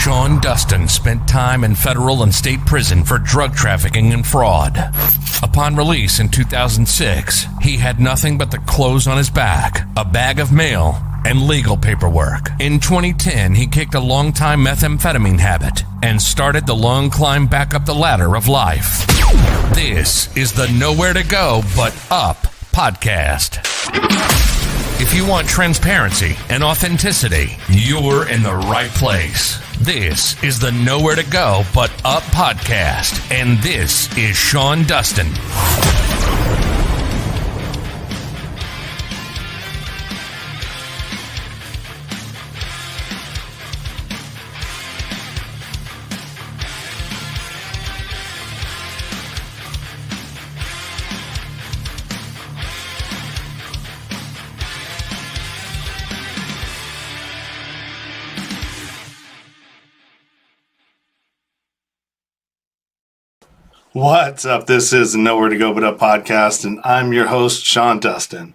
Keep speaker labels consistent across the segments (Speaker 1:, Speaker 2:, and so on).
Speaker 1: Sean Dustin spent time in federal and state prison for drug trafficking and fraud. Upon release in 2006, he had nothing but the clothes on his back, a bag of mail, and legal paperwork. In 2010, he kicked a long-time methamphetamine habit and started the long climb back up the ladder of life. This is the Nowhere to Go But Up podcast. If you want transparency and authenticity, you're in the right place. This is the Nowhere to Go But Up podcast, and this is Sean Dustin.
Speaker 2: What's up? This is the Nowhere to Go But Up podcast, and I'm your host, Sean Dustin.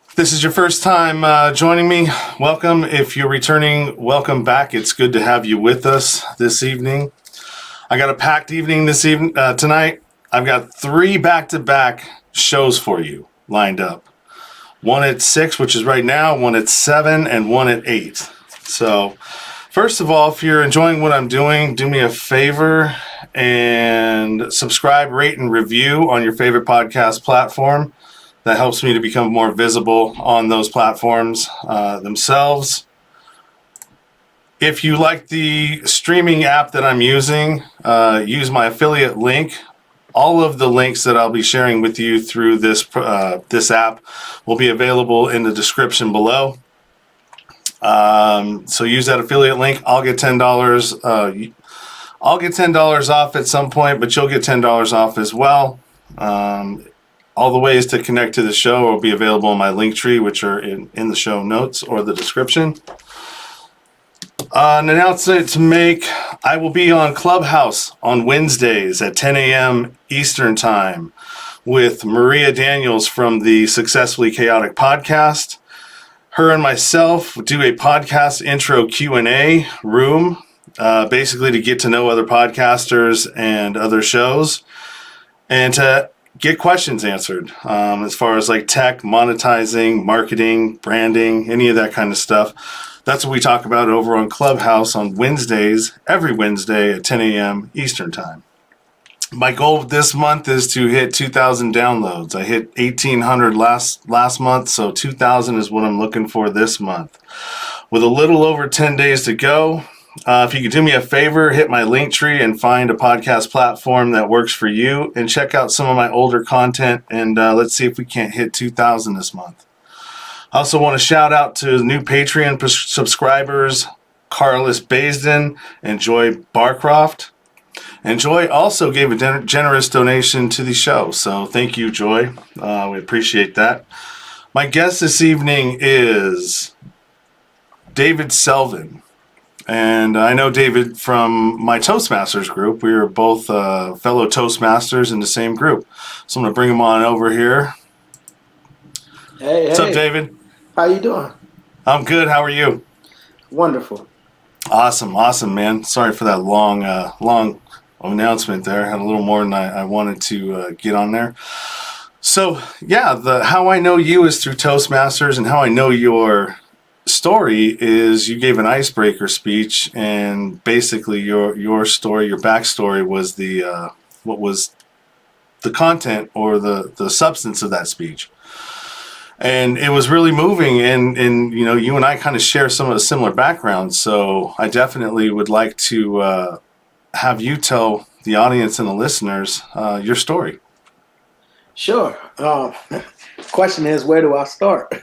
Speaker 2: If this is your first time joining me, welcome. If you're returning, welcome back. It's good to have you with us this evening. I got a packed evening tonight. I've got 3 back-to-back shows for you lined up. One at 6, which is right now, one at 7, and one at 8. So, first of all, if you're enjoying what I'm doing, do me a favor and subscribe, rate, and review on your favorite podcast platform. That helps me to become more visible on those platforms themselves. If you like the streaming app that I'm using, use my affiliate link. All of the links that I'll be sharing with you through this app will be available in the description below. So use that affiliate link. I'll get $10. I'll get $10 off at some point, but you'll get $10 off as well. All the ways to connect to the show will be available in my Linktree, which are in the show notes or the description. An announcement to make: I will be on Clubhouse on Wednesdays at 10 a.m. Eastern Time with Maria Daniels from the Successfully Chaotic podcast. Her and myself do a podcast intro Q&A room, basically to get to know other podcasters and other shows and to get questions answered as far as like tech, monetizing, marketing, branding, any of that kind of stuff. That's what we talk about over on Clubhouse on Wednesdays, every Wednesday at 10 a.m. Eastern Time. My goal this month is to hit 2,000 downloads. I hit 1,800 last month, so 2,000 is what I'm looking for this month. With a little over 10 days to go, if you could do me a favor, hit my Linktree and find a podcast platform that works for you and check out some of my older content, and let's see if we can't hit 2,000 this month. I also want to shout out to new Patreon subscribers, Carlos Baisden and Joy Barcroft. And Joy also gave a generous donation to the show, so thank you, Joy. We appreciate that. My guest this evening is David Selvin. And I know David from my Toastmasters group. We are both fellow Toastmasters in the same group. So I'm going to bring him on over here.
Speaker 3: Hey,
Speaker 2: What's up, David?
Speaker 3: How you doing?
Speaker 2: I'm good. How are you?
Speaker 3: Wonderful.
Speaker 2: Awesome, man. Sorry for that long announcement there. I had a little more than I wanted to get on there. So, yeah, how I know you is through Toastmasters, and how I know your story is you gave an icebreaker speech, and basically your story, your backstory was what was the content or the substance of that speech. And it was really moving, and you know, you and I kind of share some of the similar backgrounds, so I definitely would like to have you tell the audience and the listeners your story.
Speaker 3: Sure. Question is, where do I start?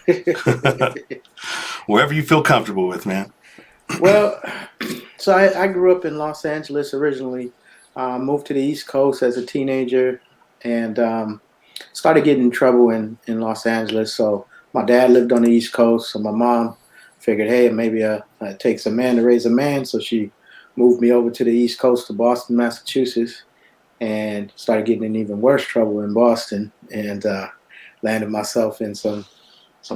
Speaker 2: Wherever you feel comfortable with, man.
Speaker 3: Well, so I grew up in Los Angeles originally, moved to the East Coast as a teenager, and started getting in trouble in Los Angeles. So my dad lived on the East Coast, so my mom figured, hey, maybe it takes a man to raise a man, so she moved me over to the East Coast to Boston, Massachusetts, and started getting in even worse trouble in Boston, and landed myself in some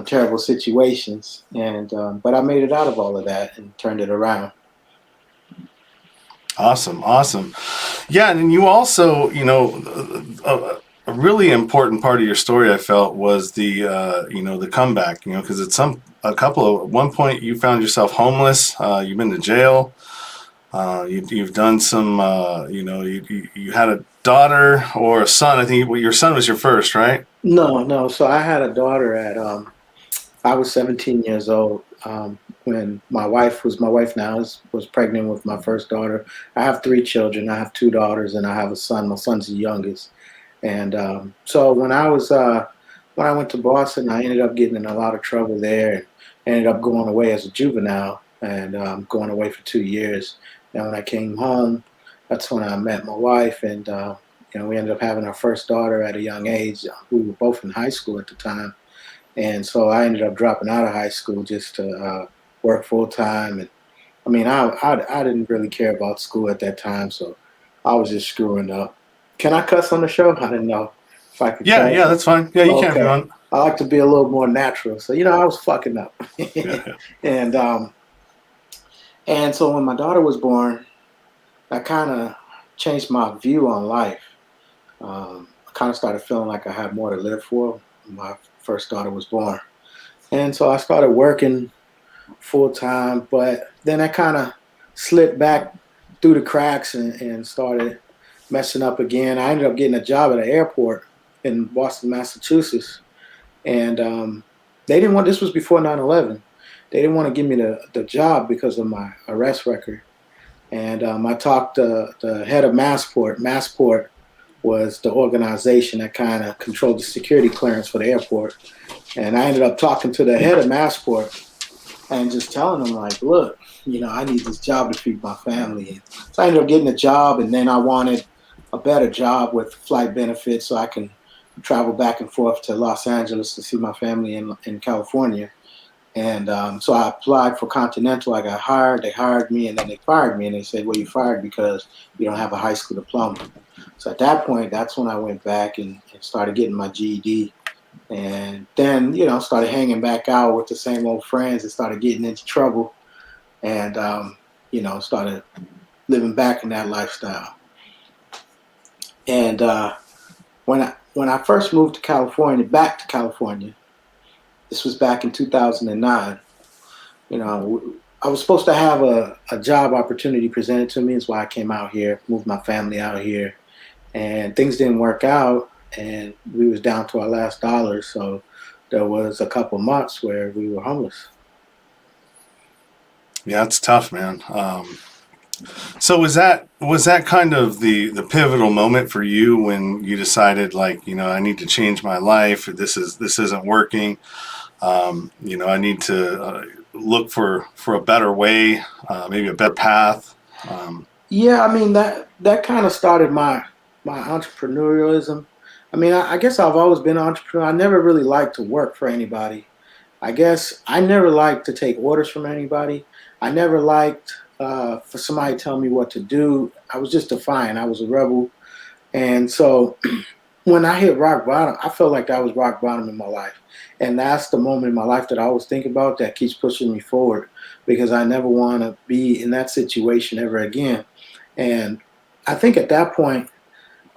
Speaker 3: terrible situations. And but I made it out of all of that and turned it around.
Speaker 2: Awesome. Yeah, and you also, a really important part of your story I felt was the comeback, because at one point you found yourself homeless, you've been to jail, you've done some, you had a daughter or a son. I think your son was your first, right?
Speaker 3: No. So I had a daughter at I was 17 years old when my wife now was pregnant with my first daughter. I have three children. I have two daughters and I have a son. My son's the youngest. And so when I went to Boston, I ended up getting in a lot of trouble there and ended up going away as a juvenile and going away for 2 years. And when I came home, that's when I met my wife and we ended up having our first daughter at a young age. We were both in high school at the time. And so I ended up dropping out of high school just to work full time. And I mean, I didn't really care about school at that time, so I was just screwing up. Can I cuss on the show? I didn't know if I could
Speaker 2: Yeah,
Speaker 3: cuss.
Speaker 2: that's fine. Yeah, you can if you
Speaker 3: Okay.
Speaker 2: want.
Speaker 3: I like to be a little more natural. So, I was fucking up.
Speaker 2: Yeah.
Speaker 3: and and so when my daughter was born, that kind of changed my view on life. I kind of started feeling like I had more to live for. My first daughter was born. And so I started working full time, but then I kind of slipped back through the cracks and started messing up again. I ended up getting a job at an airport in Boston, Massachusetts, and they didn't want. This was before 9/11. They didn't want to give me the job because of my arrest record. And I talked to the head of Massport. Massport was the organization that kind of controlled the security clearance for the airport. And I ended up talking to the head of Massport and just telling them like, look, I need this job to feed my family. And so I ended up getting a job, and then I wanted a better job with flight benefits so I can travel back and forth to Los Angeles to see my family in California. And so I applied for Continental. I got hired. They hired me, and then they fired me. And they said, well, you fired because you don't have a high school diploma. So at that point, that's when I went back and started getting my GED. And then, started hanging back out with the same old friends and started getting into trouble and, started living back in that lifestyle. And when I first moved to California, back to California, this was back in 2009, I was supposed to have a job opportunity presented to me. That's why I came out here, moved my family out here, and things didn't work out. And we was down to our last dollar, so there was a couple months where we were homeless.
Speaker 2: Yeah, it's tough, man. So was that kind of the pivotal moment for you when you decided like, I need to change my life. This isn't working. I need to look for a better way, maybe a better path.
Speaker 3: Yeah, I mean that kind of started my entrepreneurialism. I mean, I guess I've always been an entrepreneur. I never really liked to work for anybody. I guess I never liked to take orders from anybody. I never liked for somebody to tell me what to do. I was just defiant. I was a rebel. And so when I hit rock bottom, I felt like that was rock bottom in my life. And that's the moment in my life that I always think about that keeps pushing me forward because I never want to be in that situation ever again. And I think at that point,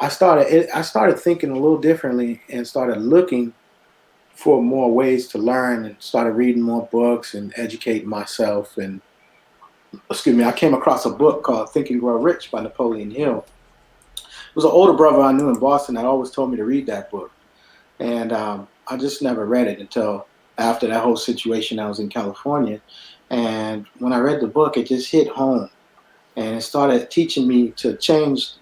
Speaker 3: I started thinking a little differently and started looking for more ways to learn and started reading more books and educating myself. And I came across a book called Think and Grow Rich by Napoleon Hill. It was an older brother I knew in Boston that always told me to read that book. And I just never read it until after that whole situation I was in California. And when I read the book, it just hit home. And it started teaching me to change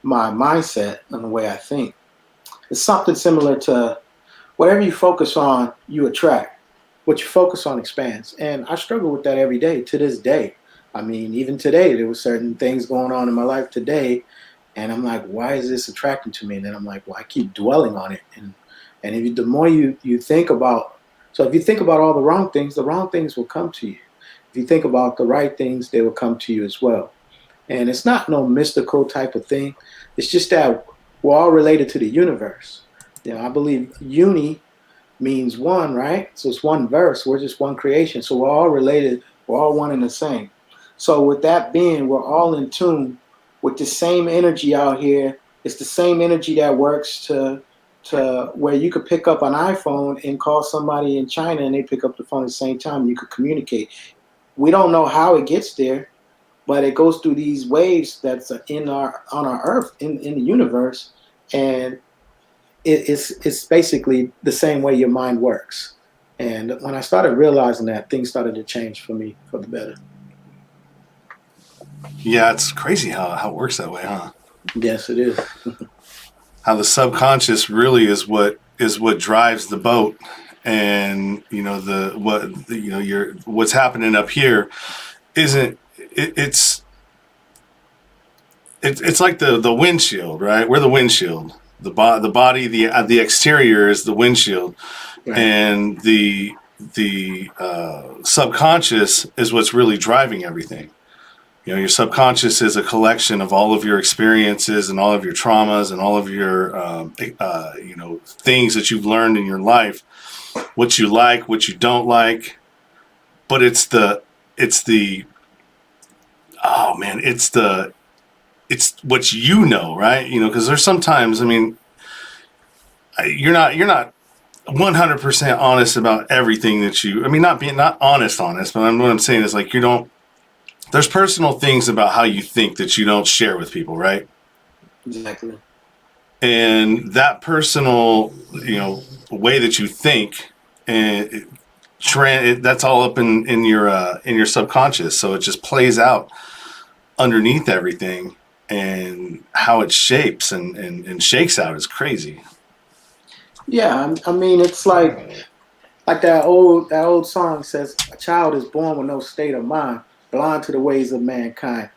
Speaker 3: my mindset and the way I think. It's something similar to whatever you focus on, you attract. What you focus on expands. And I struggle with that every day to this day. I mean, even today, there were certain things going on in my life today. And I'm like, why is this attracting to me? And then I'm like, well, I keep dwelling on it. And the more you think about, so if you think about all the wrong things will come to you. If you think about the right things, they will come to you as well. And it's not no mystical type of thing. It's just that we're all related to the universe. I believe uni means one, right? So it's one verse. We're just one creation. So we're all related. We're all one and the same. So with that being, we're all in tune with the same energy out here. It's the same energy that works to where you could pick up an iPhone and call somebody in China and they pick up the phone at the same time. You could communicate. We don't know how it gets there, but it goes through these waves that's on our Earth in the universe, and it's basically the same way your mind works. And when I started realizing that, things started to change for me for the better.
Speaker 2: Yeah, it's crazy how it works that way, huh?
Speaker 3: Yes, it is.
Speaker 2: How the subconscious really is what drives the boat, and what's happening up here isn't. It's like the windshield, right? We're the windshield. The body, the exterior is the windshield, right. And the subconscious is what's really driving everything. Your subconscious is a collection of all of your experiences and all of your traumas and all of your things that you've learned in your life, what you like, what you don't like. But it's what you know, right? Because there's sometimes, you're not 100% honest about everything that you. Not honest, but what I'm saying is like you don't. There's personal things about how you think that you don't share with people, right?
Speaker 3: Exactly.
Speaker 2: And that personal, way that you think, and that's all up in your subconscious. So it just plays out underneath everything, and how it shapes and shakes out is crazy.
Speaker 3: Yeah, it's like that old song says, "A child is born with no state of mind, blind to the ways of mankind."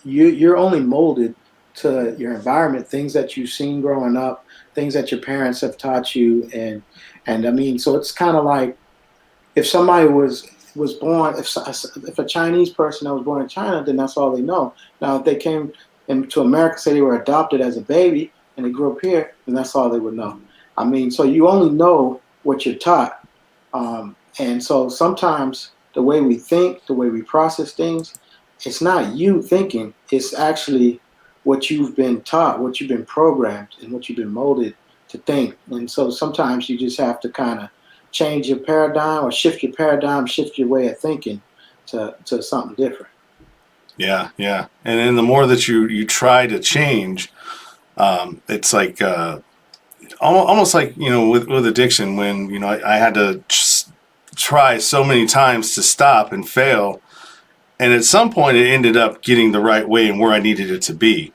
Speaker 3: You're only molded to your environment, things that you've seen growing up, things that your parents have taught you, and so it's kind of like if somebody was born, if a Chinese person that was born in China, then that's all they know. Now, if they came into America, say they were adopted as a baby and they grew up here, then that's all they would know. So you only know what you're taught, and so sometimes the way we think, the way we process things, it's not you thinking, it's actually what you've been taught, what you've been programmed, and what you've been molded to think. And so sometimes you just have to kind of change your paradigm or shift your paradigm, shift your way of thinking to something different.
Speaker 2: Yeah. And then the more that you try to change, it's like almost like, with addiction, when, I had to try so many times to stop and fail. And at some point it ended up getting the right way and where I needed it to be,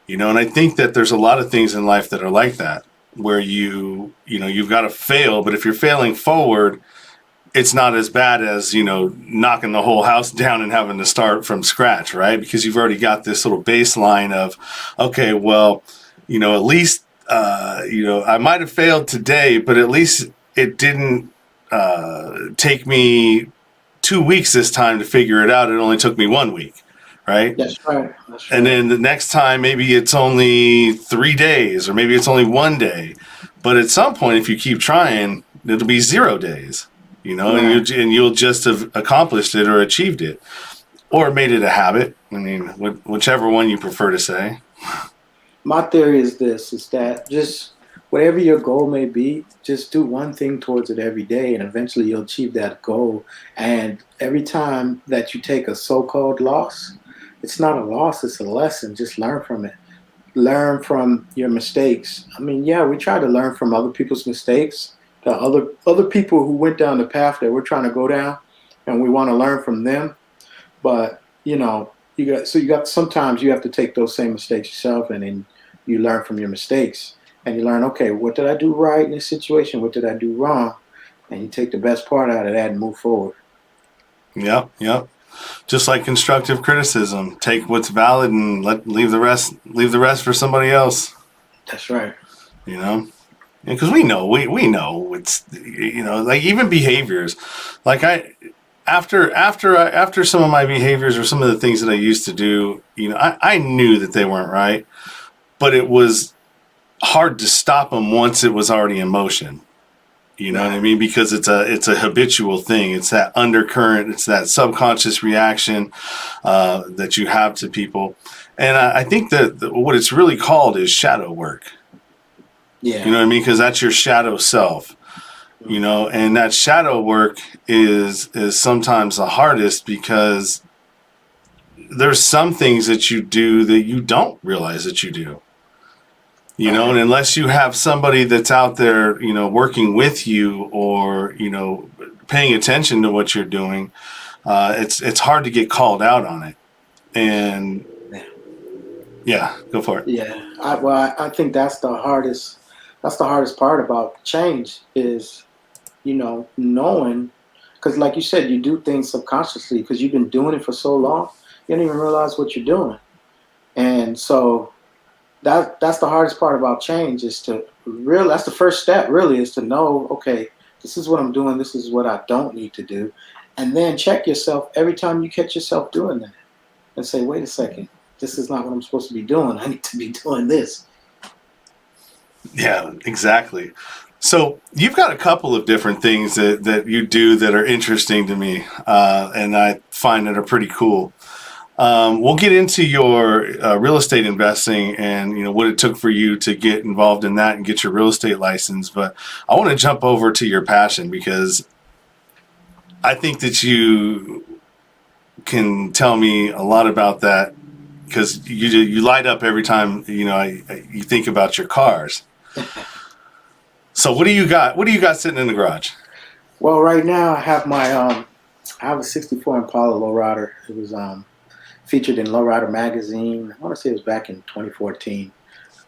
Speaker 2: and I think that there's a lot of things in life that are like that, where you've got to fail, but if you're failing forward, it's not as bad as, knocking the whole house down and having to start from scratch, right? Because you've already got this little baseline of, okay, well, at least, I might have failed today, but at least it didn't take me 2 weeks this time to figure it out. It only took me 1 week, right?
Speaker 3: That's right.
Speaker 2: And then the next time, maybe it's only 3 days, or maybe it's only 1 day. But at some point, if you keep trying, it'll be 0 days, right. and you'll just have accomplished it or achieved it, or made it a habit. Whichever one you prefer to say.
Speaker 3: My theory is that just whatever your goal may be, just do one thing towards it every day, and eventually you'll achieve that goal. And every time that you take a so-called loss, it's not a loss, it's a lesson. Just learn from it. Learn from your mistakes. We try to learn from other people's mistakes, the other people who went down the path that we're trying to go down, and we want to learn from them. But, sometimes you have to take those same mistakes yourself, and then you learn from your mistakes. And you learn, okay, what did I do right in this situation? What did I do wrong? And you take the best part out of that and move forward.
Speaker 2: Yep. Just like constructive criticism, take what's valid and leave the rest for somebody else.
Speaker 3: That's right.
Speaker 2: Because we know it's, like even behaviors, like after some of my behaviors or some of the things that I used to do, I knew that they weren't right, but it was hard to stop them once it was already in motion. You know what I mean? Because it's a habitual thing. It's that undercurrent. It's that subconscious reaction that you have to people. And I think that what it's really called is shadow work.
Speaker 3: Yeah.
Speaker 2: You know what I mean? Because that's your shadow self. You know, and that shadow work is sometimes the hardest because there's some things that you do that you don't realize that you do. You know, and unless you have somebody that's out there, you know, working with you or, you know, paying attention to what you're doing, it's hard to get called out on it. And yeah, go for it.
Speaker 3: Yeah. I think that's the hardest part about change is, you know, knowing, because like you said, you do things subconsciously because you've been doing it for so long, you don't even realize what you're doing. And so that's the hardest part about change is that's the first step really, is to know, okay, this is what I'm doing, this is what I don't need to do. And then check yourself every time you catch yourself doing that and say, wait a second, this is not what I'm supposed to be doing. I need to be doing this.
Speaker 2: Yeah, exactly. So you've got a couple of different things that you do that are interesting to me, and I find that are pretty cool. We'll get into your real estate investing and, you know, what it took for you to get involved in that and get your real estate license. But I want to jump over to your passion because I think that you can tell me a lot about that because you light up every time, you know, you think about your cars. So what do you got? What do you got sitting in the garage?
Speaker 3: Well, right now I have I have a 64 Impala lowrider. It was featured in Lowrider magazine. I want to say it was back in 2014.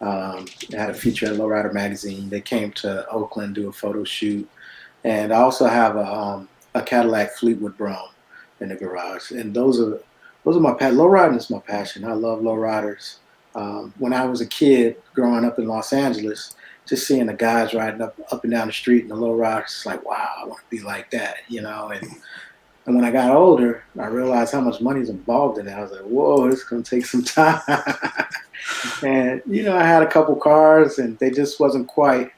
Speaker 3: It had a feature in Lowrider magazine. They came to Oakland, do a photo shoot. And I also have a Cadillac Fleetwood Brown in the garage. And those are my passion. Lowriding is my passion. I love lowriders. When I was a kid growing up in Los Angeles, just seeing the guys riding up and down the street in the lowriders, it's like, wow, I want to be like that, you know. And when I got older, I realized how much money is involved in it. I was like, whoa, this is going to take some time. And, you know, I had a couple cars and they just wasn't quite,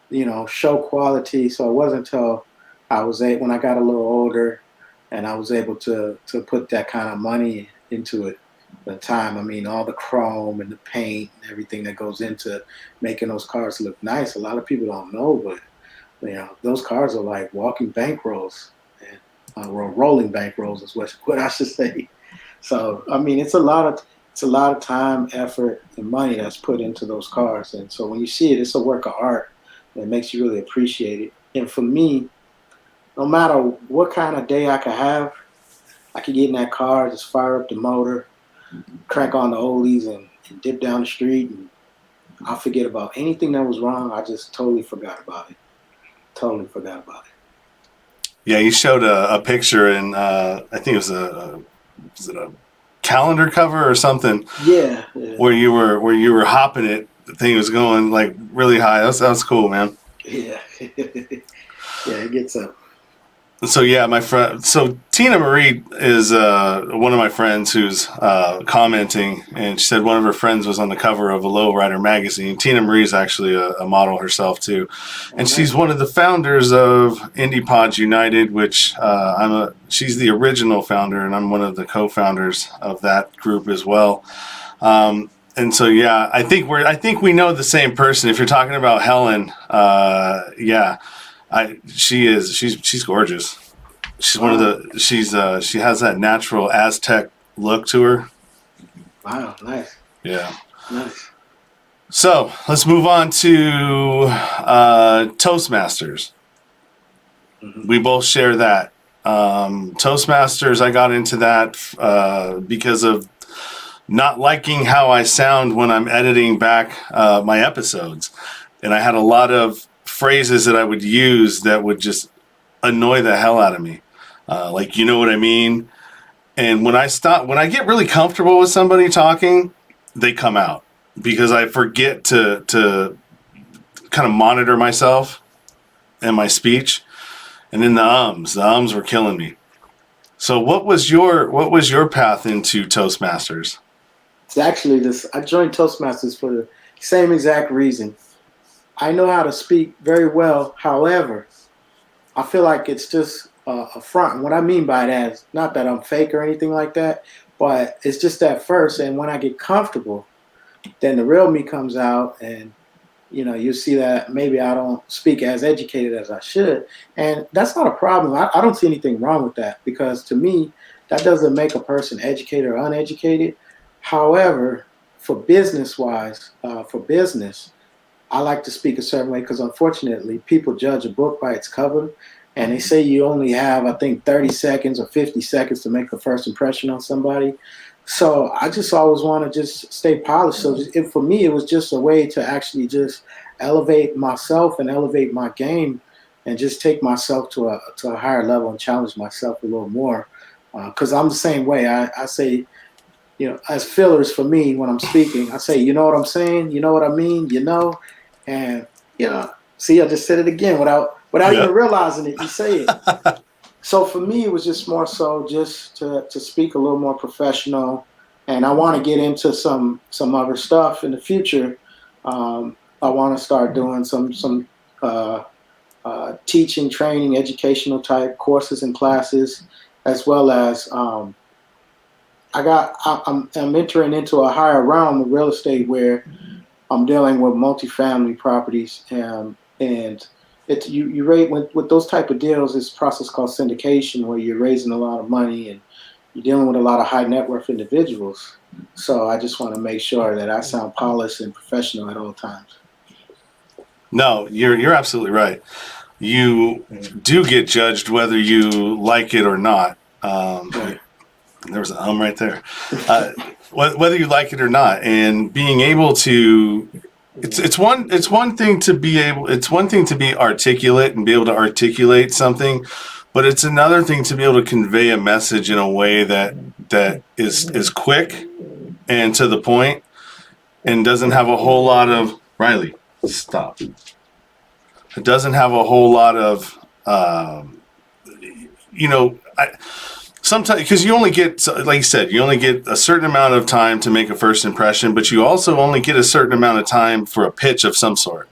Speaker 3: you know, show quality. So it wasn't until when I got a little older and I was able to put that kind of money into it. The time, I mean, all the chrome and the paint and everything that goes into making those cars look nice. A lot of people don't know, but, you know, those cars are like walking bankrolls. Rolling bankrolls is what I should say. So I mean, it's a lot of time, effort, and money that's put into those cars. And so when you see it, it's a work of art. And it makes you really appreciate it. And for me, no matter what kind of day I could have, I could get in that car, just fire up the motor, crank on the oldies, and dip down the street, and I'll forget about anything that was wrong. I just totally forgot about it. Totally forgot about it.
Speaker 2: Yeah, you showed a picture, and I think it was a calendar cover or something.
Speaker 3: Yeah.
Speaker 2: Where you were hopping it. The thing was going like really high. That was cool, man.
Speaker 3: Yeah. Yeah, it gets up.
Speaker 2: So yeah, my friend. So Tina Marie is one of my friends who's commenting, and she said one of her friends was on the cover of a Lowrider magazine. Tina Marie is actually a model herself too, and she's one of the founders of Indie Pods United, which she's the original founder, and I'm one of the co-founders of that group as well. And so yeah, I think we know the same person. If you're talking about Helen, yeah. She's gorgeous. She's one of the she has that natural Aztec look to her.
Speaker 3: Wow, nice.
Speaker 2: Yeah.
Speaker 3: Nice.
Speaker 2: So let's move on to Toastmasters. Mm-hmm. We both share that. Toastmasters, I got into that because of not liking how I sound when I'm editing back my episodes. And I had a lot of phrases that I would use that would just annoy the hell out of me. Like, you know what I mean? And when I get really comfortable with somebody talking, they come out because I forget to kind of monitor myself and my speech. And then the ums were killing me. So what was your path into Toastmasters? It's
Speaker 3: actually I joined Toastmasters for the same exact reason. I know how to speak very well. However, I feel like it's just a front. And what I mean by that is not that I'm fake or anything like that, but it's just that first. And when I get comfortable, then the real me comes out, and you see that maybe I don't speak as educated as I should, and that's not a problem. I don't see anything wrong with that, because to me, that doesn't make a person educated or uneducated. However, for business, I like to speak a certain way, because unfortunately, people judge a book by its cover, and they say you only have, I think, 30 seconds or 50 seconds to make a first impression on somebody. So I just always want to just stay polished. So for me, it was just a way to actually just elevate myself and elevate my game, and just take myself to a higher level and challenge myself a little more. Because I'm the same way. I say, as fillers for me when I'm speaking, I say, you know what I'm saying? You know what I mean? And, see, I just said it again without even realizing it. You say it. So for me, it was just more so just to speak a little more professional, and I want to get into some other stuff in the future. I want to start doing some teaching, training, educational type courses and classes, as well as I'm entering into a higher realm of real estate, where I'm dealing with multifamily properties, and it's you rate with those type of deals. It's a process called syndication, where you're raising a lot of money and you're dealing with a lot of high net worth individuals. So I just want to make sure that I sound polished and professional at all times.
Speaker 2: No, you're absolutely right. You do get judged whether you like it or not.
Speaker 3: Right.
Speaker 2: There was a right there. Whether you like it or not, and being able to. It's one thing to be articulate and be able to articulate something, but it's another thing to be able to convey a message in a way that is quick and to the point, and doesn't have a whole lot of Riley. Stop. It doesn't have a whole lot of sometimes, because you only get, like you said, you only get a certain amount of time to make a first impression, but you also only get a certain amount of time for a pitch of some sort.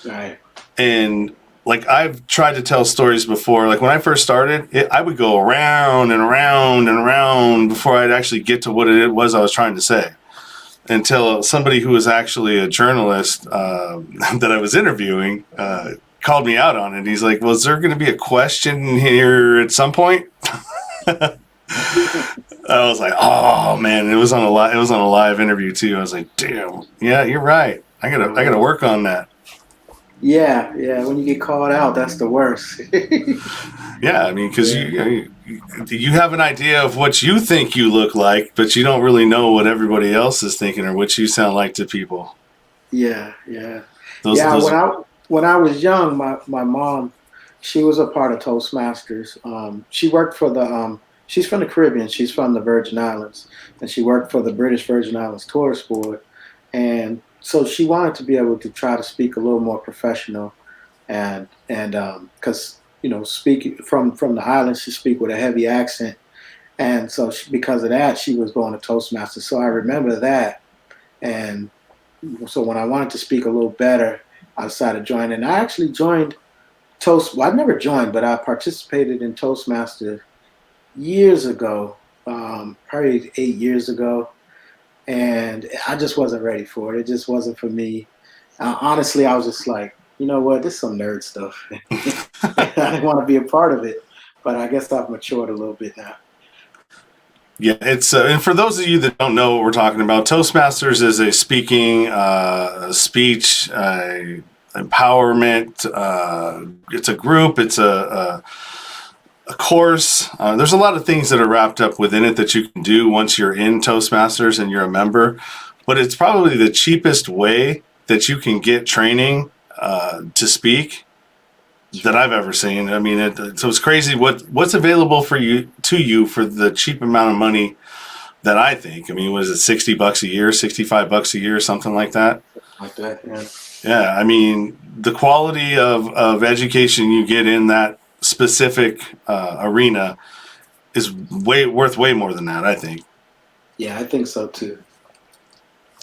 Speaker 3: Right.
Speaker 2: And like, I've tried to tell stories before. Like when I first started, I would go around and around and around before I'd actually get to what it was I was trying to say, until somebody who was actually a journalist that I was interviewing called me out on it. He's like, well, is there going to be a question here at some point? I was like, oh man, it was on a live interview too. I was like, damn, yeah, you're right. I gotta work on that.
Speaker 3: Yeah. When you get called out, that's the worst.
Speaker 2: Yeah, I mean, because you have an idea of what you think you look like, but you don't really know what everybody else is thinking or what you sound like to people.
Speaker 3: Yeah. When I was young, my mom, she was a part of Toastmasters. She worked for she's from the Caribbean. She's from the Virgin Islands, and she worked for the British Virgin Islands Tourist Board. And so she wanted to be able to try to speak a little more professional, and because speaking from the islands, she speak with a heavy accent, and so because of that, she was going to Toastmasters. So I remember that, and so when I wanted to speak a little better, I decided to join. And I actually joined Well, I never joined, but I participated in Toastmasters years ago, probably 8 years ago, and I just wasn't ready for it. It just wasn't for me. Honestly, I was just like, you know what, this is some nerd stuff. I didn't want to be a part of it, but I guess I've matured a little bit now.
Speaker 2: Yeah, it's and for those of you that don't know what we're talking about, Toastmasters is a speaking, speech, empowerment. It's a group. It's a course. There's a lot of things that are wrapped up within it that you can do once you're in Toastmasters and you're a member. But it's probably the cheapest way that you can get training to speak that I've ever seen. I mean, so it's crazy what's available for you for the cheap amount of money that I think. I mean, was it $60 a year, $65 a year, something like that?
Speaker 3: Like that, yeah.
Speaker 2: Yeah, I mean, the quality of education you get in that specific arena is worth way more than that, I think.
Speaker 3: Yeah, I think so too.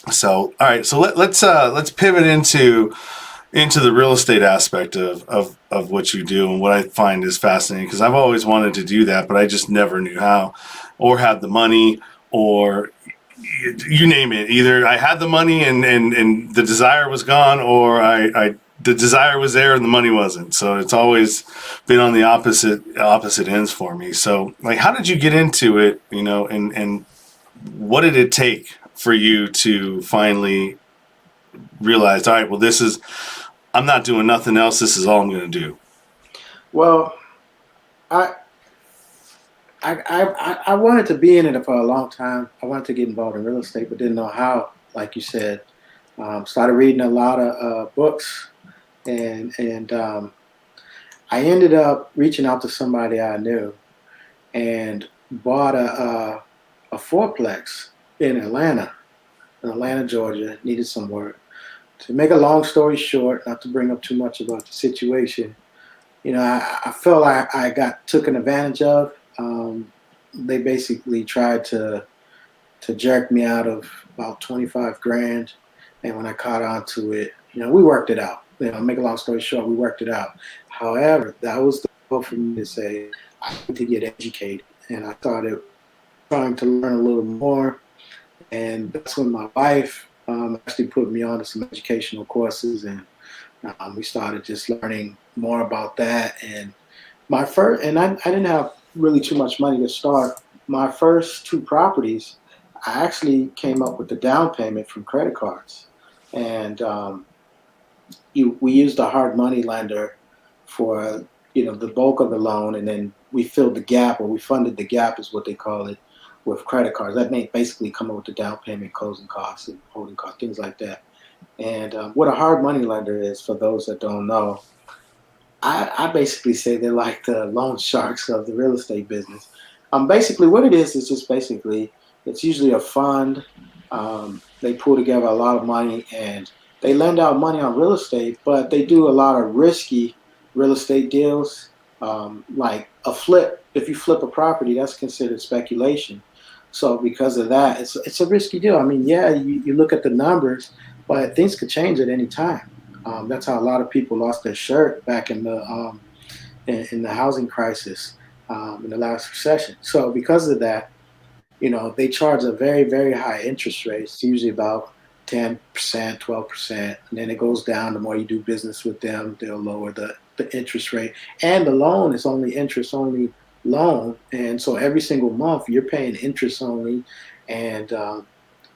Speaker 2: So, all right, so let's pivot into into the real estate aspect of what you do, and what I find is fascinating, because I've always wanted to do that, but I just never knew how, or had the money, or you name it. Either I had the money and the desire was gone, or I the desire was there and the money wasn't. So it's always been on the opposite ends for me. So, like, how did you get into it, and what did it take for you to finally realize, all right, well, I'm not doing nothing else. This is all I'm going to do.
Speaker 3: Well, I wanted to be in it for a long time. I wanted to get involved in real estate, but didn't know how, like you said. Started reading a lot of books, and I ended up reaching out to somebody I knew and bought a fourplex in Atlanta, Georgia. Needed some work. To make a long story short, not to bring up too much about the situation, I felt like I got taken advantage of. They basically tried to jerk me out of about 25 grand. And when I caught on to it, we worked it out. Make a long story short, we worked it out. However, that was the goal for me to say, I need to get educated. And I started trying to learn a little more. And that's when my wife actually put me on to some educational courses. And we started just learning more about that. And I didn't have really too much money to start. My first 2 properties, I actually came up with the down payment from credit cards. And we used a hard money lender for the bulk of the loan, and then we filled the gap, or we funded the gap is what they call it, with credit cards. That may basically come up with the down payment, closing costs, and holding costs, things like that. And what a hard money lender is, for those that don't know, I basically say they're like the loan sharks of the real estate business. Basically what it is just basically, it's usually a fund. They pull together a lot of money and they lend out money on real estate, but they do a lot of risky real estate deals, like a flip. If you flip a property, that's considered speculation. So because of that, it's a risky deal. I mean, yeah, you look at the numbers, but things could change at any time. That's how a lot of people lost their shirt back in the housing crisis, in the last recession. So because of that, they charge a very, very high interest rate. It's usually about 10%, 12%, and then it goes down. The more you do business with them, they'll lower the interest rate. And the loan is only interest-only loan, and so every single month you're paying interest only, and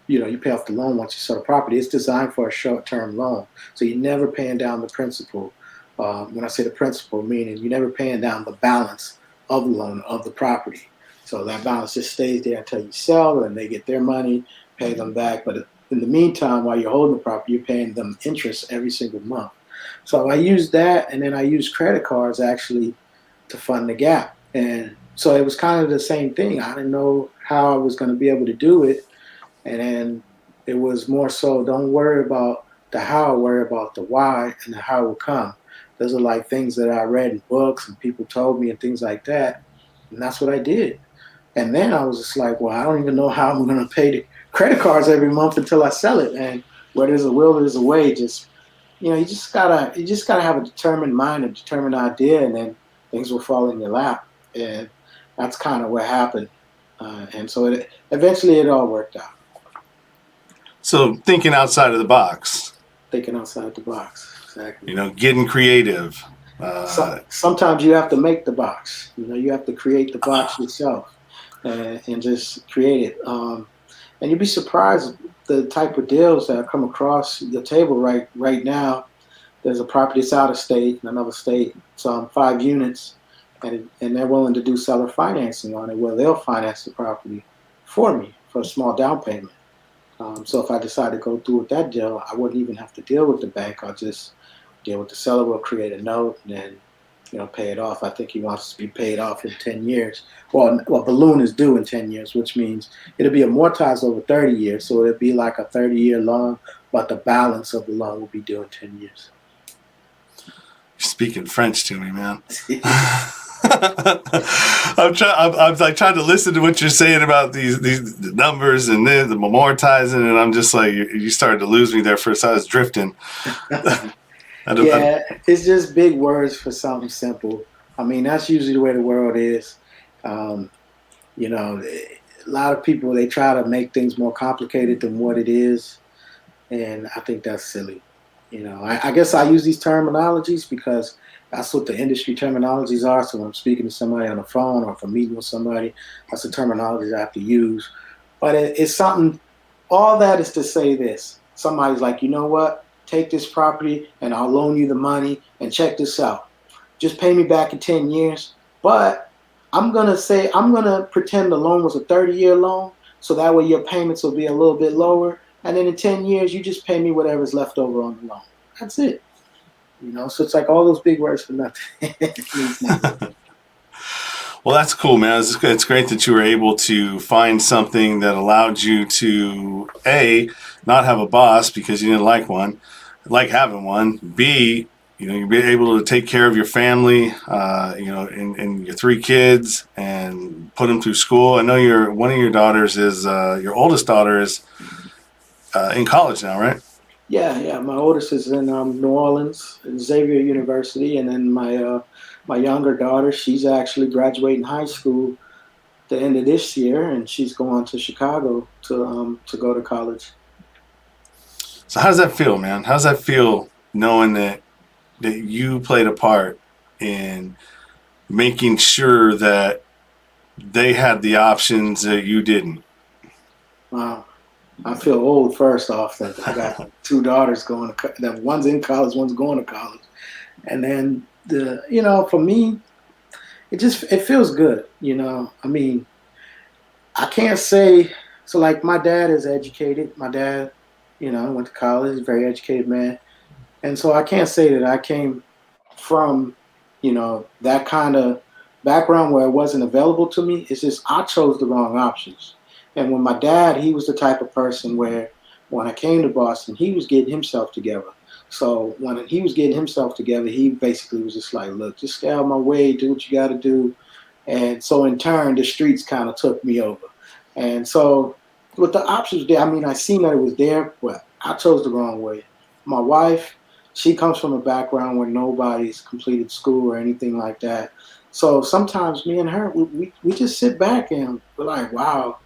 Speaker 3: you pay off the loan once you sell the property. It's designed for a short-term loan, so you're never paying down the principal. When I say the principal, meaning you're never paying down the balance of the loan of the property. So that balance just stays there until you sell, and they get their money, pay them back. But in the meantime, while you're holding the property, you're paying them interest every single month. So I used that, and then I used credit cards actually to fund the gap. And so it was kind of the same thing. I didn't know how I was going to be able to do it. And then it was more so, don't worry about the how, worry about the why, and the how will come. Those are like things that I read in books and people told me and things like that. And that's what I did. And then I was just like, well, I don't even know how I'm going to pay the credit cards every month until I sell it. And where there's a will, there's a way. Just, you just gotta have a determined mind, a determined idea, and then things will fall in your lap. And that's kind of what happened. And so eventually it all worked out.
Speaker 2: So thinking outside of the box.
Speaker 3: Thinking outside the box, exactly.
Speaker 2: Getting creative.
Speaker 3: Sometimes you have to make the box. You have to create the box yourself. And just create it. And you'd be surprised the type of deals that come across the table right now. There's a property that's out of state in another state. It's 5 units, and they're willing to do seller financing on it, where they'll finance the property for me for a small down payment. So if I decide to go through with that deal, I wouldn't even have to deal with the bank. I'll just deal with the seller. We'll create a note and then pay it off. I think he wants to be paid off in 10 years. Well, the loan is due in 10 years, which means it'll be amortized over 30 years. So it'll be like a 30-year loan, but the balance of the loan will be due in 10 years.
Speaker 2: You're speaking French to me, man. I'm trying to listen to what you're saying about these numbers and the amortizing, and I'm just like, you started to lose me there first. I was drifting.
Speaker 3: Yeah, it's just big words for something simple. I mean, that's usually the way the world is. Um, you know, a lot of people, they try to make things more complicated than what it is. And I think that's silly. I guess I use these terminologies because that's what the industry terminologies are. So when I'm speaking to somebody on the phone or if I'm meeting with somebody, that's the terminologies I have to use. But it's something, all that is to say this. Somebody's like, you know what? Take this property and I'll loan you the money and check this out. Just pay me back in 10 years. But I'm going to pretend the loan was a 30-year loan. So that way your payments will be a little bit lower. And then in 10 years, you just pay me whatever's left over on the loan. That's it. So it's like all those big words for nothing. It means nothing.
Speaker 2: Well, that's cool, man. It's great that you were able to find something that allowed you to, A, not have a boss because you didn't like having one. B, you're able to take care of your family, and your 3 kids and put them through school. I know one of your daughters your oldest daughter is in college now, right?
Speaker 3: Yeah. My oldest is in New Orleans, at Xavier University, and then my younger daughter, she's actually graduating high school the end of this year, and she's going to Chicago to go to college.
Speaker 2: So how does that feel, man? How does that feel knowing that you played a part in making sure that they had the options that you didn't?
Speaker 3: Wow. I feel old, first off, that I got 2 daughters that one's in college, one's going to college. And then for me, it feels good. I mean, I can't say, so like my dad is educated. My dad, went to college, very educated man. And so I can't say that I came from, that kind of background where it wasn't available to me. It's just I chose the wrong options. And when my dad, he was the type of person where when I came to Boston, he was getting himself together. So when he was getting himself together, he basically was just like, look, just stay out of my way, do what you got to do. And so in turn, the streets kind of took me over. And so with the options there, I mean, I seen that it was there, but I chose the wrong way. My wife, she comes from a background where nobody's completed school or anything like that. So sometimes me and her, we just sit back and we're like, wow,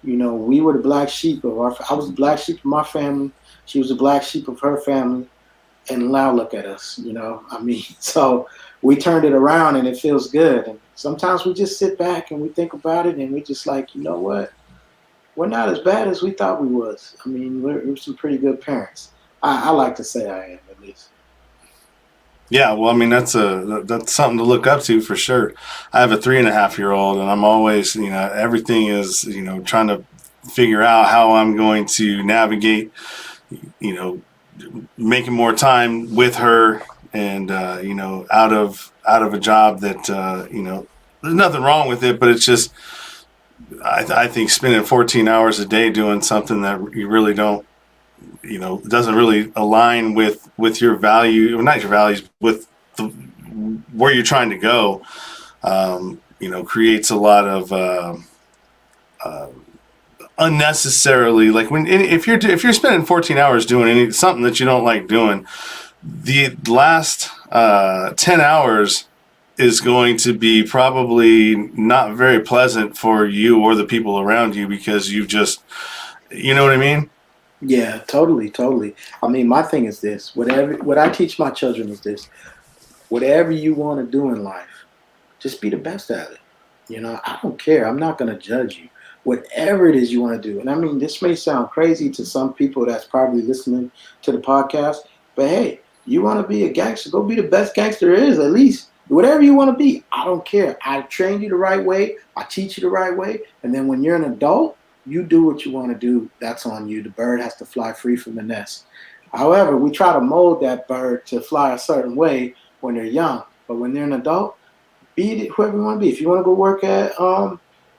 Speaker 3: we were the black sheep I was the black sheep of my family. She was the black sheep of her family. And now look at us, I mean, so we turned it around and it feels good. And sometimes we just sit back and we think about it and we just like, you know what? We're not as bad as we thought we was. I mean, we're some pretty good parents. I like to say I am, at least.
Speaker 2: Yeah, well, I mean, that's something to look up to for sure. I have a 3.5-year-old, and I'm always, everything is, trying to figure out how I'm going to navigate, making more time with her and, out of a job that, there's nothing wrong with it, but it's just, I think spending 14 hours a day doing something that you really don't, doesn't really align with your value, or not your values, with where you're trying to go, creates a lot of unnecessarily, like if you're spending 14 hours doing something that you don't like doing, the last 10 hours is going to be probably not very pleasant for you or the people around you because you've just, you know what I mean?
Speaker 3: Yeah, totally. I mean, my thing is this: what I teach my children is this: whatever you want to do in life, just be the best at it. I don't care. I'm not going to judge you. Whatever it is you want to do, and I mean, this may sound crazy to some people that's probably listening to the podcast, but hey, you want to be a gangster? Go be the best gangster there is. At least whatever you want to be, I don't care. I train you the right way. I teach you the right way, and then when you're an adult, you do what you want to do. That's on you. The bird has to fly free from the nest. However, we try to mold that bird to fly a certain way when they're young. But when they're an adult, be whoever you want to be. If you want to go work at,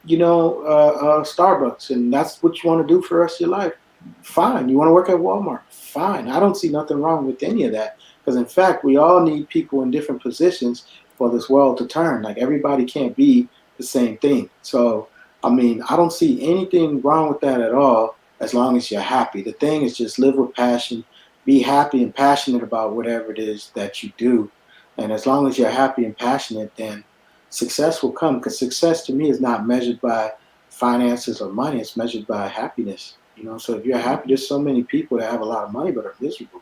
Speaker 3: Starbucks, and that's what you want to do for the rest of your life, fine. You want to work at Walmart, fine. I don't see nothing wrong with any of that. Because, in fact, we all need people in different positions for this world to turn. Like, everybody can't be the same thing. So, I mean, I don't see anything wrong with that at all as long as you're happy. The thing is just live with passion be happy and passionate about whatever it is that you do. And as long as you're happy and passionate, then success will come. Because success to me is not measured by finances or money; it's measured by happiness. So if you're happy, there's so many people that have a lot of money but are miserable.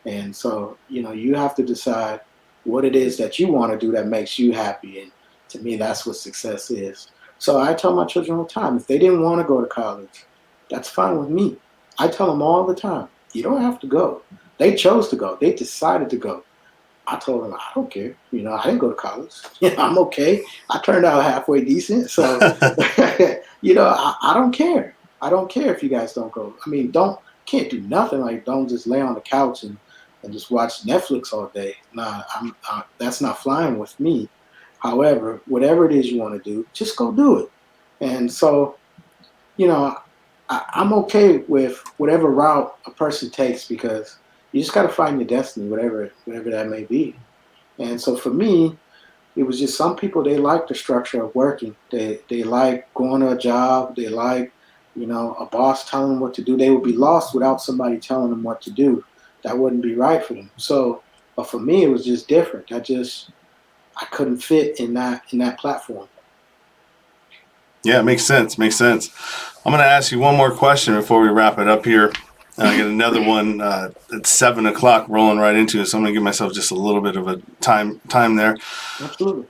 Speaker 3: And so, you have to decide what it is that you want to do that makes you happy. And to me, that's what success is. So I tell my children all the time, if they didn't want to go to college, that's fine with me. I tell them all the time, you don't have to go. They chose to go. They decided to go. I told them, I don't care. I didn't go to college. I'm okay. I turned out halfway decent. So, I don't care. I don't care if you guys don't go. I mean, can't do nothing. Like, don't just lay on the couch and just watch Netflix all day. Nah, that's not flying with me. However, whatever it is you want to do, just go do it. And so, I'm okay with whatever route a person takes, because you just got to find your destiny, whatever that may be. And so for me, it was just some people, they like the structure of working. They like going to a job. They like, a boss telling them what to do. They would be lost without somebody telling them what to do. That wouldn't be right for them. So, but for me, it was just different. I couldn't fit in that platform.
Speaker 2: Yeah, it makes sense. I'm going to ask you one more question before we wrap it up here. And I get another one at 7 o'clock rolling right into it. So I'm going to give myself just a little bit of a time there.
Speaker 3: Absolutely.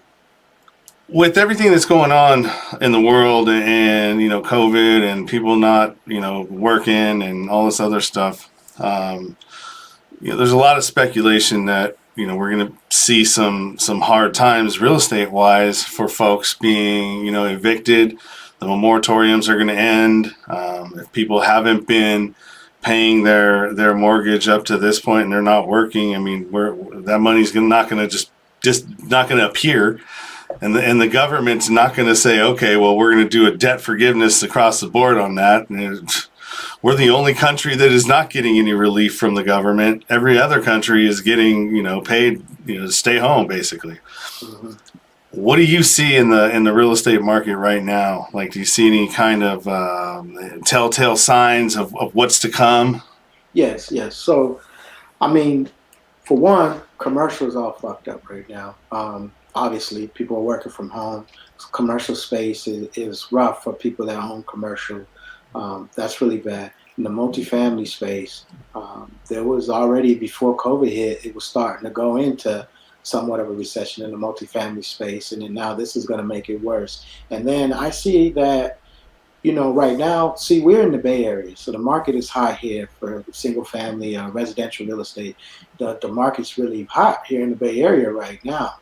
Speaker 2: With everything that's going on in the world and, COVID and people not, working and all this other stuff, there's a lot of speculation that, we're going to see some hard times real estate wise for folks being, evicted. The moratoriums are going to end. If people haven't been paying their mortgage up to this point and they're not working, I mean, that money's not going to just not going to appear. And the government's not going to say, okay, well, we're going to do a debt forgiveness across the board on that. And we're the only country that is not getting any relief from the government. Every other country is getting, paid, to stay home, basically.
Speaker 3: Mm-hmm.
Speaker 2: What do you see in the real estate market right now? Like, do you see any kind of telltale signs of what's to come?
Speaker 3: Yes. So, I mean, for one, commercial is all fucked up right now. Obviously, people are working from home. Commercial space is rough for people that own commercial. That's really bad. In the multifamily space, there was already, before COVID hit, it was starting to go into somewhat of a recession in the multifamily space. And then now this is going to make it worse. And then I see that, right now, we're in the Bay Area. So the market is hot here for single family residential real estate. The market's really hot here in the Bay Area right now.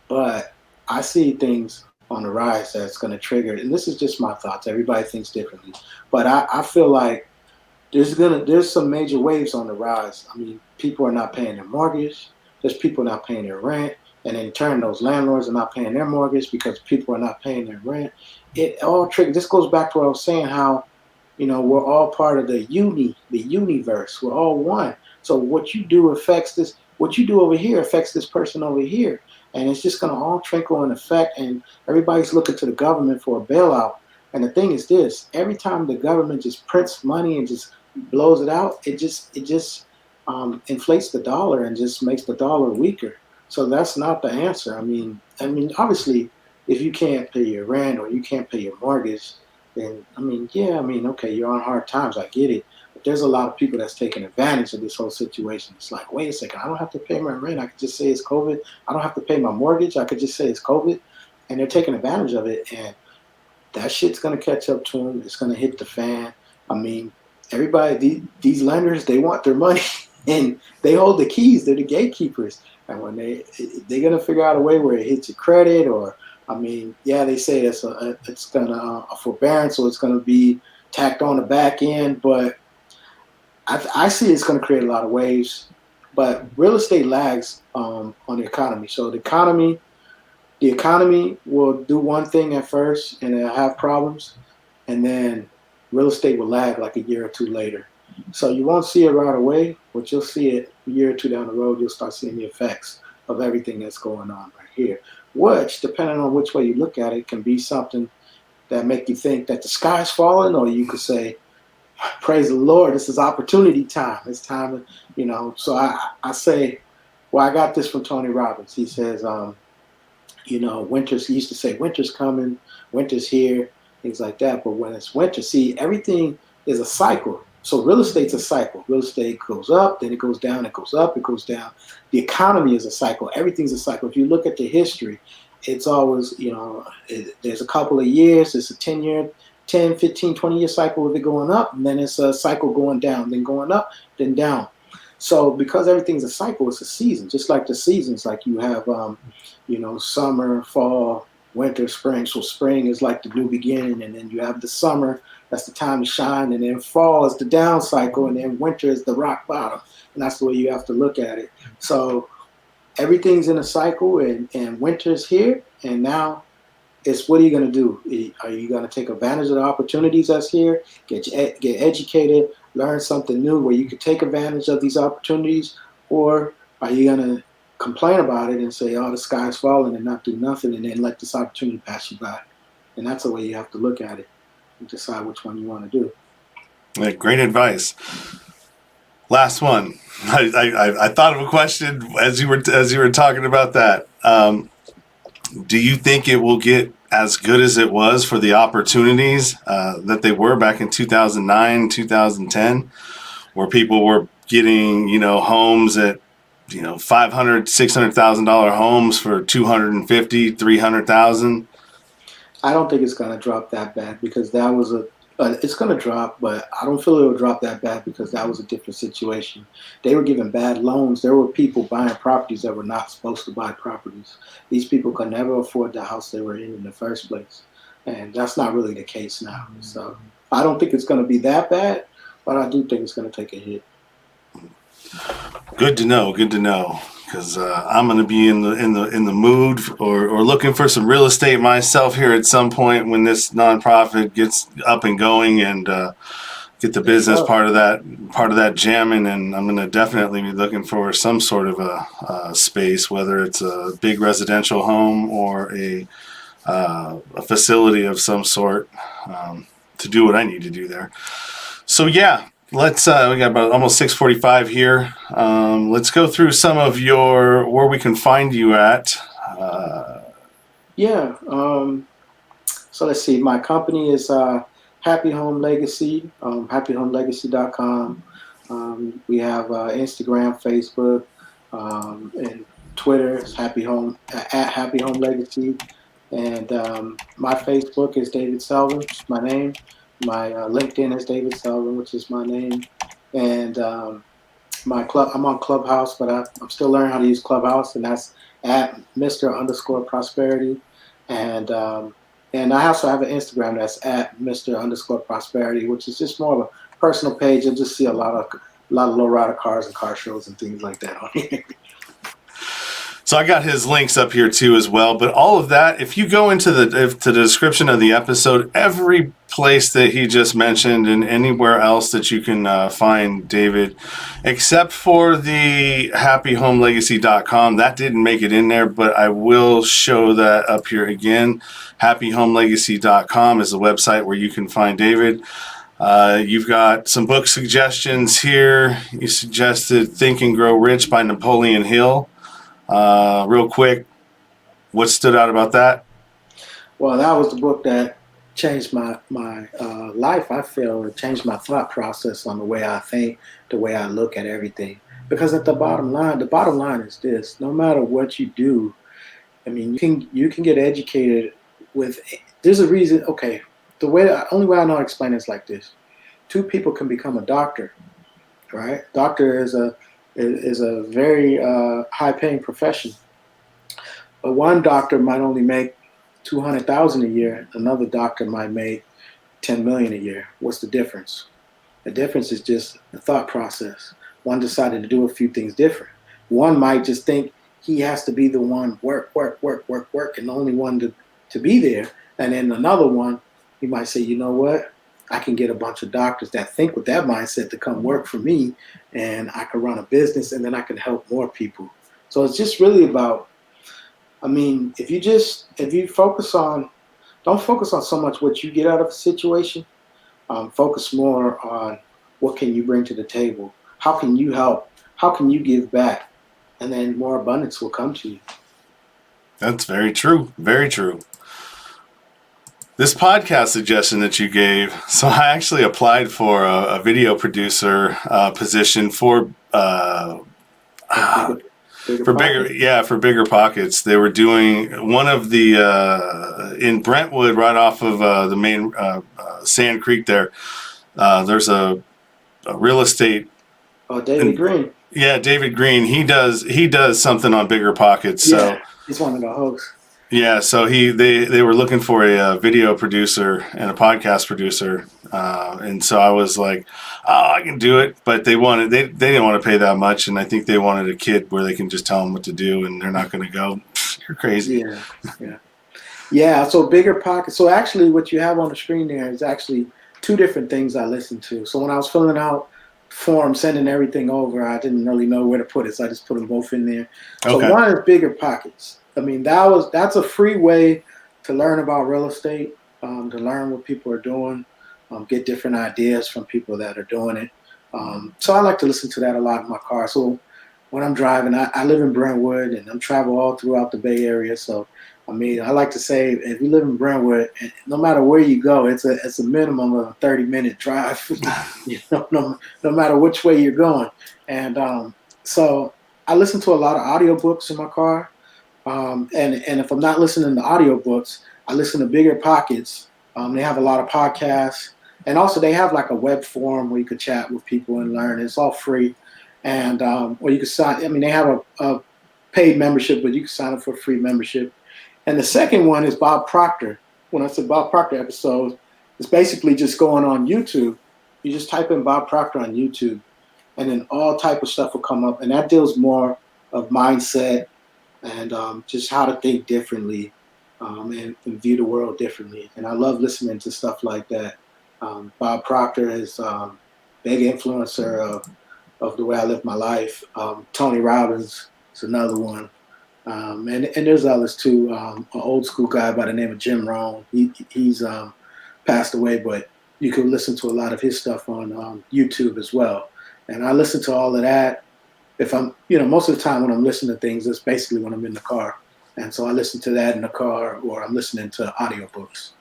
Speaker 3: But I see things on the rise that's going to trigger it. And this is just my thoughts. Everybody thinks differently. But I feel like there's some major waves on the rise. I mean, people are not paying their mortgage. There's people not paying their rent. And in turn, those landlords are not paying their mortgage because people are not paying their rent. It all triggers. This goes back to what I was saying, how, we're all part of the universe. We're all one. So what you do affects this. What you do over here affects this person over here. And it's just going to all trickle in effect. And everybody's looking to the government for a bailout. And the thing is this: every time the government just prints money and just blows it out, it just inflates the dollar and just makes the dollar weaker. So that's not the answer. I mean, obviously, if you can't pay your rent or you can't pay your mortgage, then okay, you're on hard times. I get it. But there's a lot of people that's taking advantage of this whole situation. It's like, wait a second, I don't have to pay my rent. I could just say it's COVID. I don't have to pay my mortgage. I could just say it's COVID. And they're taking advantage of it. And that shit's going to catch up to them. It's going to hit the fan. I mean, everybody, these lenders, they want their money. And they hold the keys. They're the gatekeepers. And when they're going to figure out a way where it hits your credit, or, they say it's going to a forbearance, so it's going to be tacked on the back end. But I see it's going to create a lot of waves. But real estate lags on the economy. So the economy will do one thing at first and it'll have problems, and then real estate will lag like a year or two later. So you won't see it right away, but you'll see it a year or two down the road. You'll start seeing the effects of everything that's going on right here, which, depending on which way you look at it, can be something that make you think that the sky's falling, or you could say praise the Lord, this is opportunity time. It's time, so I say, well, I got this from Tony Robbins. He says, winter's, he used to say, winter's coming, winter's here, things like that. But when it's winter, see, everything is a cycle. So real estate's a cycle. Real estate goes up, then it goes down, it goes up, it goes down. The economy is a cycle. Everything's a cycle. If you look at the history, it's always, there's a couple of years, it's a 10-year, 10, 15, 20-year cycle of it going up, and then it's a cycle going down, then going up, then down. So because everything's a cycle, it's a season. Just like the seasons, like you have, summer, fall, winter, spring. So spring is like the new beginning, and then you have the summer, that's the time to shine, and then fall is the down cycle, and then winter is the rock bottom. And that's the way you have to look at it. So everything's in a cycle, and winter's here, and now it's, what are you going to do? Are you going to take advantage of the opportunities that's here, get educated, learn something new where you can take advantage of these opportunities, or are you going to complain about it and say, oh, the sky's falling, and not do nothing, and then let this opportunity pass you by? And that's the way you have to look at it and decide which one you want to do.
Speaker 2: Yeah, great advice. Last one. I thought of a question as you were talking about that. Do you think it will get as good as it was for the opportunities that they were back in 2009, 2010, where people were getting, homes at, $500,000, $600,000 homes for $250,000, $300,000?
Speaker 3: I don't think it's going to drop that bad, because that was it's going to drop, but I don't feel it will drop that bad because that was a different situation. They were giving bad loans. There were people buying properties that were not supposed to buy properties. These people could never afford the house they were in the first place. And that's not really the case now. So I don't think it's going to be that bad, but I do think it's going to take a hit.
Speaker 2: Good to know. Good to know. Because I'm going to be in the mood or looking for some real estate myself here at some point when this nonprofit gets up and going, and get the business part of that jamming. And I'm going to definitely be looking for some sort of a space, whether it's a big residential home or a facility of some sort, to do what I need to do there. So yeah. Let's we got about almost 6:45 here. Let's go through some of where we can find you at.
Speaker 3: So let's see. My company is Happy Home Legacy, happyhomelegacy.com. We have Instagram, Facebook, and Twitter. It's at Happy Home Legacy. And my Facebook is David Selvin, my name. My LinkedIn is David Selvin, which is my name. And I'm on Clubhouse, but I'm still learning how to use Clubhouse, and that's at Mr_Prosperity. And I also have an Instagram that's at Mr_Prosperity, which is just more of a personal page. You'll just see a lot of lowrider cars and car shows and things like that on here.
Speaker 2: So I got his links up here too as well. But all of that, if you go into the description of the episode, every place that he just mentioned and anywhere else that you can find David, except for the happyhomelegacy.com, that didn't make it in there, but I will show that up here again. Happyhomelegacy.com is the website where you can find David. You've got some book suggestions here. You suggested Think and Grow Rich by Napoleon Hill. Real quick, what stood out about that?
Speaker 3: Well, that was the book that changed my life. I feel it changed my thought process on the way I think, the way I look at everything. Because at the bottom line is this: no matter what you do, I mean, you can get educated with. There's a reason. Okay, only way I know how to explain it is like this: two people can become a doctor, right? Doctor is a very high-paying profession. But one doctor might only make $200,000 a year. Another doctor might make $10 million a year. What's the difference? The difference is just the thought process. One decided to do a few things different. One might just think he has to be the one work, and the only one to be there. And then another one, he might say, you know what? I can get a bunch of doctors that think with that mindset to come work for me, and I can run a business, and then I can help more people. So it's just really about, I mean, if you focus on, don't focus on so much what you get out of a situation, focus more on what can you bring to the table? How can you help? How can you give back? And then more abundance will come to you.
Speaker 2: That's very true. Very true. This podcast suggestion that you gave, so I actually applied for a video producer position for BiggerPockets. They were doing one of the in Brentwood, right off of the main Sand Creek there. There's a real estate.
Speaker 3: Oh, David Green.
Speaker 2: Yeah, David Green. He does something on BiggerPockets. So
Speaker 3: yeah, he's one of the hosts.
Speaker 2: Yeah, so they were looking for a video producer and a podcast producer, and so I was like, "Oh, I can do it," but they didn't want to pay that much, and I think they wanted a kid where they can just tell them what to do, and they're not going to go, "You're crazy."
Speaker 3: Yeah. So BiggerPockets. So actually, what you have on the screen there is actually two different things I listened to. So when I was filling out form, sending everything over, I didn't really know where to put it, so I just put them both in there. So
Speaker 2: Okay.
Speaker 3: One is BiggerPockets. I mean, that's a free way to learn about real estate, to learn what people are doing, get different ideas from people that are doing it. So I like to listen to that a lot in my car. So when I'm driving, I live in Brentwood and I'm travel all throughout the Bay Area. So I mean, I like to say if you live in Brentwood, no matter where you go, it's a minimum of a 30-minute drive. No matter which way you're going. And so I listen to a lot of audiobooks in my car. And if I'm not listening to audiobooks, I listen to BiggerPockets. They have a lot of podcasts, and also they have like a web forum where you could chat with people and learn. It's all free, and or you can sign. I mean, they have a paid membership, but you can sign up for a free membership. And the second one is Bob Proctor. When I said Bob Proctor episode, it's basically just going on YouTube. You just type in Bob Proctor on YouTube, and then all type of stuff will come up, and that deals more of mindset and just how to think differently and view the world differently. And I love listening to stuff like that. Bob Proctor is a big influencer of the way I live my life. Tony Robbins is another one. And there's others too. An old school guy by the name of Jim Rohn. He's passed away, but you can listen to a lot of his stuff on YouTube as well. And I listen to all of that. If I'm, most of the time when I'm listening to things, it's basically when I'm in the car. And so I listen to that in the car, or I'm listening to audiobooks.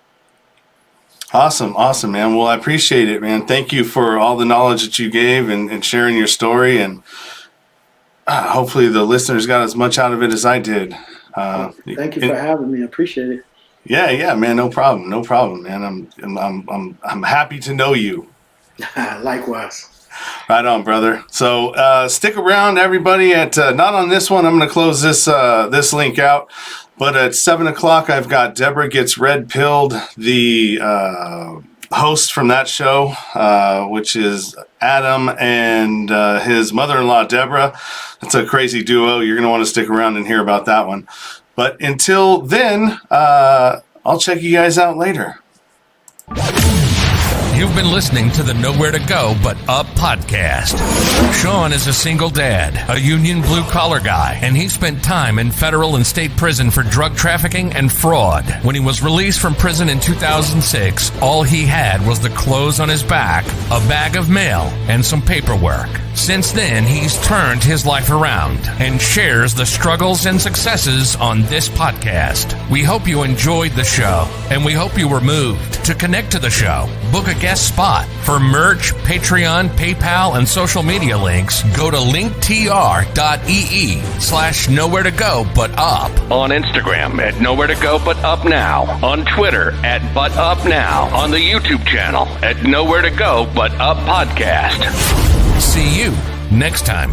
Speaker 2: Awesome, man. Well, I appreciate it, man. Thank you for all the knowledge that you gave and sharing your story. And hopefully the listeners got as much out of it as I did.
Speaker 3: Thank you for having me. I appreciate it.
Speaker 2: Yeah, man. No problem, man. I'm happy to know you.
Speaker 3: Likewise.
Speaker 2: Right on, brother. So stick around, everybody. At not on this one. I'm going to close this link out. But at 7:00, I've got Deborah Gets Red Pilled, the host from that show, which is Adam and his mother-in-law, Deborah. That's a crazy duo. You're going to want to stick around and hear about that one. But until then, I'll check you guys out later.
Speaker 1: You've been listening to the Nowhere to Go But Up podcast. Sean is a single dad, a union blue-collar guy, and he spent time in federal and state prison for drug trafficking and fraud. When he was released from prison in 2006, all he had was the clothes on his back, a bag of mail, and some paperwork. Since then, he's turned his life around and shares the struggles and successes on this podcast. We hope you enjoyed the show, and we hope you were moved. To connect to the show, book a guest spot. For merch, Patreon, PayPal, and social media links, go to linktr.ee/nowheretogobutupnow. On Instagram at nowheretogobutupnow. On Twitter at butupnow. On the YouTube channel at Nowhere to Go But Up Podcast. See you next time.